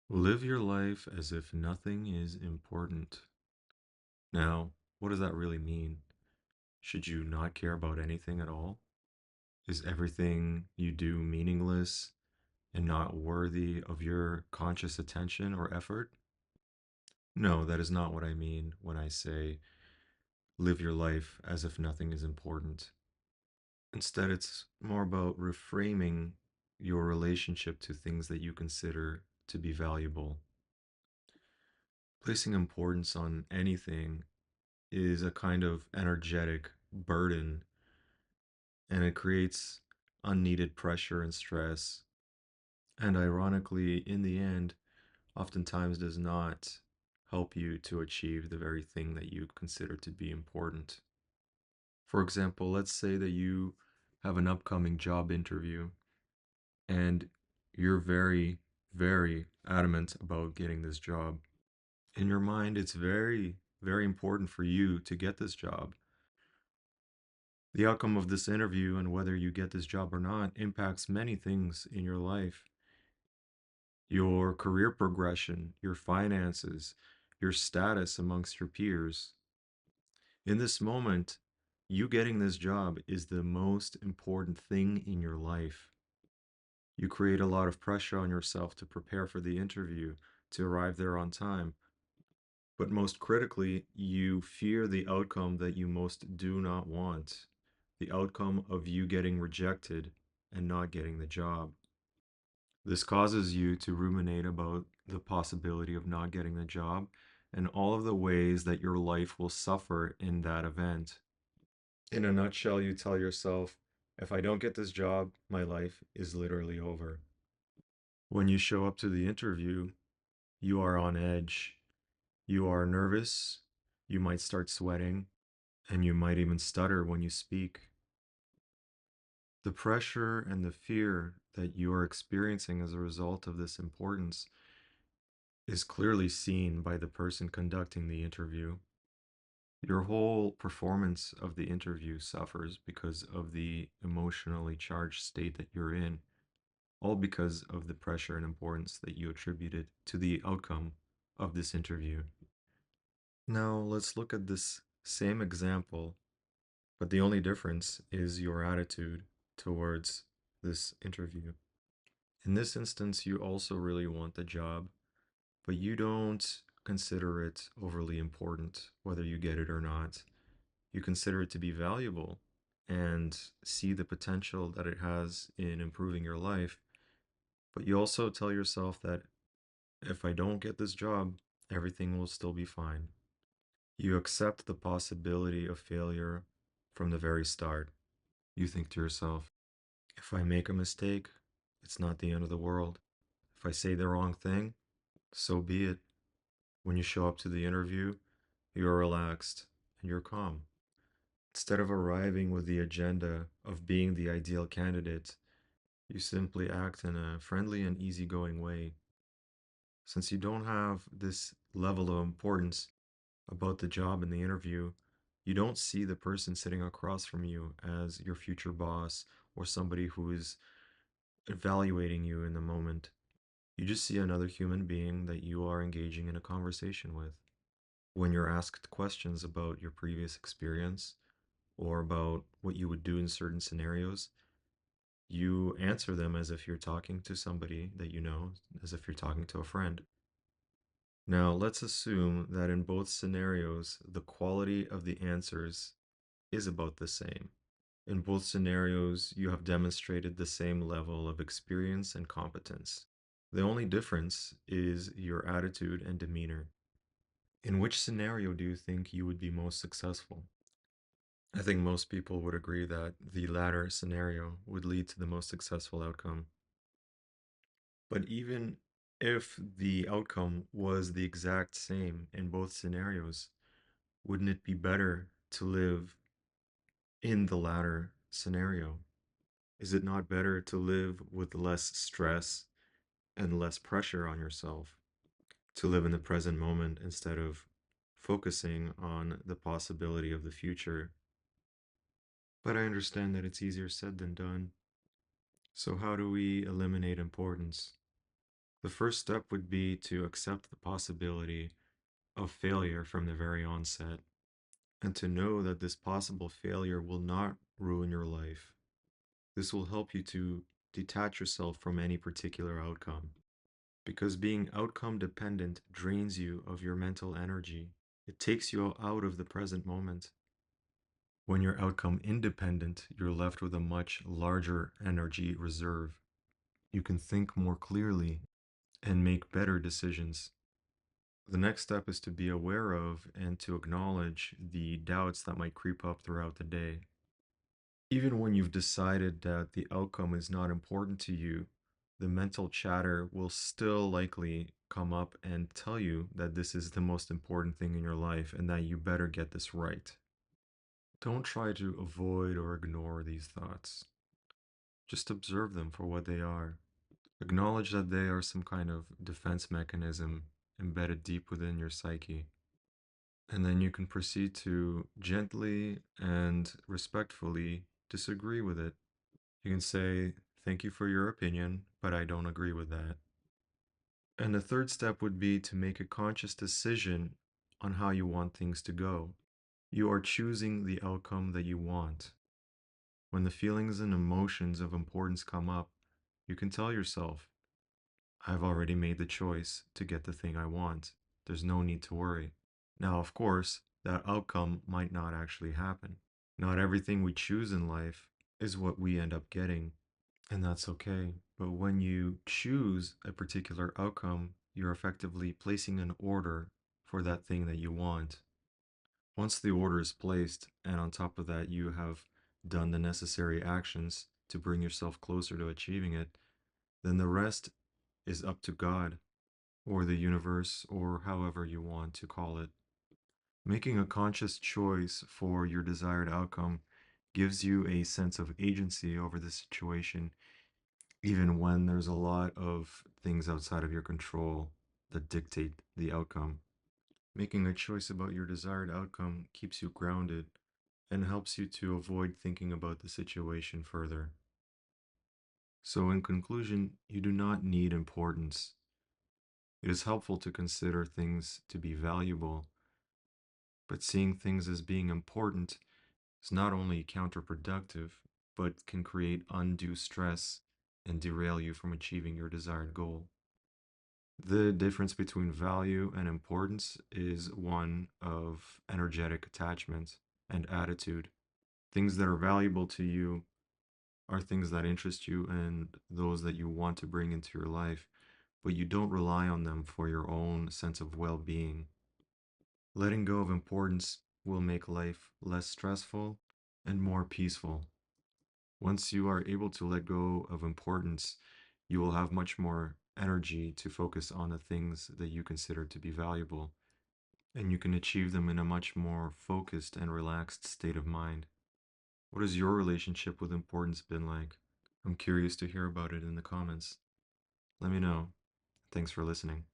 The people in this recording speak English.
Live your life as if nothing is important. Now, what does that really mean? Should you not care about anything at all? Is everything you do meaningless and not worthy of your conscious attention or effort? No, that is not what I mean when I say live your life as if nothing is important. Instead, it's more about reframing your relationship to things that you consider to be valuable. Placing importance on anything is a kind of energetic burden, and it creates unneeded pressure and stress. And ironically, in the end, oftentimes does not help you to achieve the very thing that you consider to be important. For example, let's say that you have an upcoming job interview and you're very, very adamant about getting this job. In your mind, it's very, very important for you to get this job. The outcome of this interview and whether you get this job or not impacts many things in your life: your career progression, your finances, your status amongst your peers. In this moment, you getting this job is the most important thing in your life. You create a lot of pressure on yourself to prepare for the interview, to arrive there on time. But most critically, you fear the outcome that you most do not want, the outcome of you getting rejected and not getting the job. This causes you to ruminate about the possibility of not getting the job and all of the ways that your life will suffer in that event. In a nutshell, you tell yourself, if I don't get this job, my life is literally over. When you show up to the interview, you are on edge. You are nervous. You might start sweating, and you might even stutter when you speak. The pressure and the fear that you are experiencing as a result of this importance is clearly seen by the person conducting the interview. Your whole performance of the interview suffers because of the emotionally charged state that you're in, all because of the pressure and importance that you attributed to the outcome of this interview. Now, let's look at this same example, but the only difference is your attitude towards this interview. In this instance, you also really want the job, but you don't consider it overly important whether you get it or not. You consider it to be valuable and see the potential that it has in improving your life. But you also tell yourself that if I don't get this job, everything will still be fine. You accept the possibility of failure from the very start. You think to yourself, if I make a mistake, it's not the end of the world. If I say the wrong thing, so be it. When you show up to the interview, you're relaxed and you're calm. Instead of arriving with the agenda of being the ideal candidate, you simply act in a friendly and easygoing way. Since you don't have this level of importance about the job in the interview, you don't see the person sitting across from you as your future boss or somebody who is evaluating you in the moment. You just see another human being that you are engaging in a conversation with. When you're asked questions about your previous experience or about what you would do in certain scenarios, you answer them as if you're talking to somebody that you know, as if you're talking to a friend. Now, let's assume that in both scenarios, the quality of the answers is about the same. In both scenarios, you have demonstrated the same level of experience and competence. The only difference is your attitude and demeanor. In which scenario do you think you would be most successful? I think most people would agree that the latter scenario would lead to the most successful outcome. But even if the outcome was the exact same in both scenarios, wouldn't it be better to live in the latter scenario? Is it not better to live with less stress and less pressure on yourself, to live in the present moment instead of focusing on the possibility of the future? But I understand that it's easier said than done. So, how do we eliminate importance? The first step would be to accept the possibility of failure from the very onset, and to know that this possible failure will not ruin your life. This will help you to detach yourself from any particular outcome, because being outcome dependent drains you of your mental energy. It takes you out of the present moment. When you're outcome independent, you're left with a much larger energy reserve. You can think more clearly and make better decisions. The next step is to be aware of and to acknowledge the doubts that might creep up throughout the day. Even when you've decided that the outcome is not important to you, the mental chatter will still likely come up and tell you that this is the most important thing in your life and that you better get this right. Don't try to avoid or ignore these thoughts. Just observe them for what they are. Acknowledge that they are some kind of defense mechanism embedded deep within your psyche. And then you can proceed to gently and respectfully disagree with it. You can say, "Thank you for your opinion, but I don't agree with that." And the third step would be to make a conscious decision on how you want things to go. You are choosing the outcome that you want. When the feelings and emotions of importance come up, you can tell yourself, "I've already made the choice to get the thing I want. There's no need to worry." Now, of course, that outcome might not actually happen. Not everything we choose in life is what we end up getting, and that's okay. But when you choose a particular outcome, you're effectively placing an order for that thing that you want. Once the order is placed, and on top of that, you have done the necessary actions to bring yourself closer to achieving it, then the rest is up to God or the universe or however you want to call it. Making a conscious choice for your desired outcome gives you a sense of agency over the situation, even when there's a lot of things outside of your control that dictate the outcome. Making a choice about your desired outcome keeps you grounded and helps you to avoid thinking about the situation further. So, in conclusion, you do not need importance. It is helpful to consider things to be valuable, but seeing things as being important is not only counterproductive, but can create undue stress and derail you from achieving your desired goal. The difference between value and importance is one of energetic attachment and attitude. Things that are valuable to you are things that interest you and those that you want to bring into your life, but you don't rely on them for your own sense of well being. Letting go of importance will make life less stressful and more peaceful. Once you are able to let go of importance, you will have much more energy to focus on the things that you consider to be valuable, and you can achieve them in a much more focused and relaxed state of mind. What has your relationship with importance been like? I'm curious to hear about it in the comments. Let me know. Thanks for listening.